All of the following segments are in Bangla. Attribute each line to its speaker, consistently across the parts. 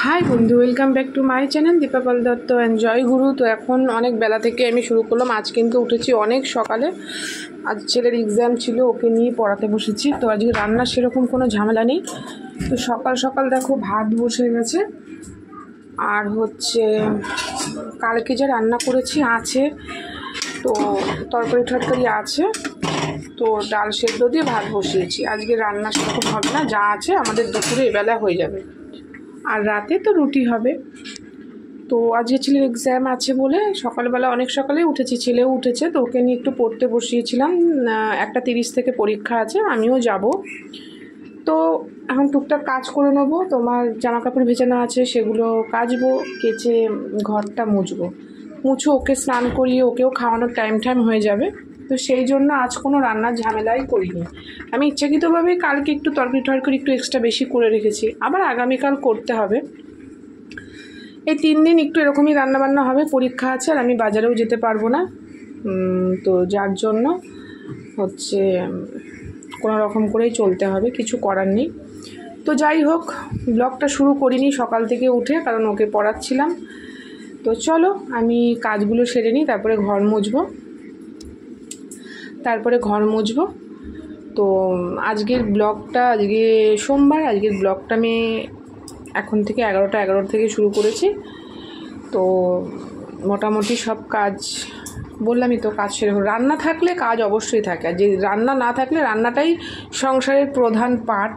Speaker 1: হাই বন্ধু, welcome back to my channel দীপাপাল Dutta and জয় গুরু। তো এখন অনেক বেলা থেকে আমি শুরু করলাম। আজ কিন্তু উঠেছি অনেক সকালে। আজ ছেলের এক্সাম ছিল, ওকে নিয়ে পড়াতে বসেছি। তো আজকে রান্নার সেরকম কোনো ঝামেলা নেই। তো সকাল সকাল দেখো ভাত বসে গেছে, আর হচ্ছে কালকে যা রান্না করেছি আছে, তো তরকারি আছে, তো ডাল সেদ্ধ দিয়ে ভাত বসিয়েছি। আজকে রান্না সেরকম হবে না, যা আছে আমাদের দুপুরে এবেলা হয়ে যাবে, আর রাতে তো রুটি হবে। তো আজকে ছেলের এক্সাম আছে বলে সকালবেলা অনেক সকালে উঠেছি, ছেলেও উঠেছে, তো ওকে নিয়ে একটু পড়তে বসিয়েছিলাম। 1:30 থেকে পরীক্ষা আছে, আমিও যাব। তো এখন টুকটাক কাজ করে নেবো। তোমার জামা কাপড় ভেজানো আছে, সেগুলো কাচবো, কেচে ঘরটা মুছো, ওকে স্নান করিয়ে ওকেও খাওয়ানোর টাইম হয়ে যাবে। তো সেই জন্য আজ কোনো রান্নার ঝামেলাই করিনি। আমি ইচ্ছাকৃতভাবে কালকে একটু তরকারি একটু এক্সট্রা বেশি করে রেখেছি, আবার আগামীকাল করতে হবে। এই 3 দিন একটু এরকমই রান্নাবান্না হবে, পরীক্ষা আছে আর আমি বাজারেও যেতে পারবো না। তো যার জন্য হচ্ছে কোনো রকম করেই চলতে হবে, কিছু করার নেই। তো যাই হোক, ব্লগটা শুরু করিনি সকাল থেকে উঠে, কারণ ওকে পড়াচ্ছিলাম। তো চলো আমি কাজগুলো সেরে নিই, তারপরে ঘর মুছবো। তো আজকে সোমবার, আজকের ব্লগটা আমি এখন থেকে 11টা থেকে শুরু করেছি। তো মোটামুটি সব কাজ বললামই তো, কাজ সেরকম। রান্না থাকলে কাজ অবশ্যই থাকে, আর যে রান্না না থাকলে, রান্নাটাই সংসারের প্রধান পার্ট।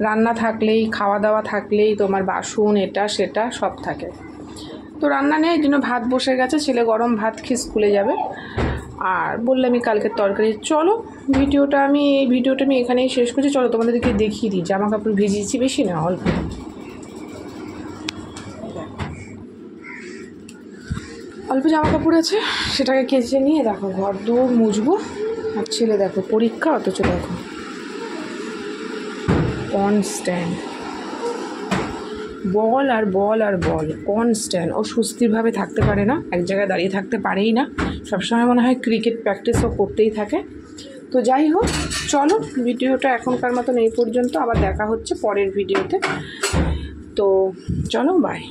Speaker 1: রান্না থাকলেই, খাওয়া দাওয়া থাকলেই তোমার বাসন এটা সেটা সব থাকে। তো রান্না নেই, এই জন্য ভাত বসে গেছে, ছেলে গরম ভাত খেয়ে স্কুলে যাবে। আর বললামই কালকের তরকারি। চলো ভিডিওটা আমি এখানেই শেষ করছি। চলো তোমাদেরকে দেখিয়ে দিই। জামা কাপড় ভিজিয়েছি, বেশি না, অল্প জামা কাপড় আছে, সেটাকে কেচে নিয়ে দেখো ঘর দৌড় মুছবো। আর ছেলে দেখো পরীক্ষা, অথচ দেখো কনস্ট্যান্ট বল কনস্ট্যান্ট। ও সুস্থিরভাবে থাকতে পারে না, এক জায়গায় দাঁড়িয়ে থাকতে পারেই না, সবসময় মনে হয় ক্রিকেট প্র্যাকটিসও করতেই থাকে। তো যাই হোক, চলো ভিডিওটা এখনকার মতন এই পর্যন্ত, আবার দেখা হচ্ছে পরের ভিডিওতে। তো চলো, বাই।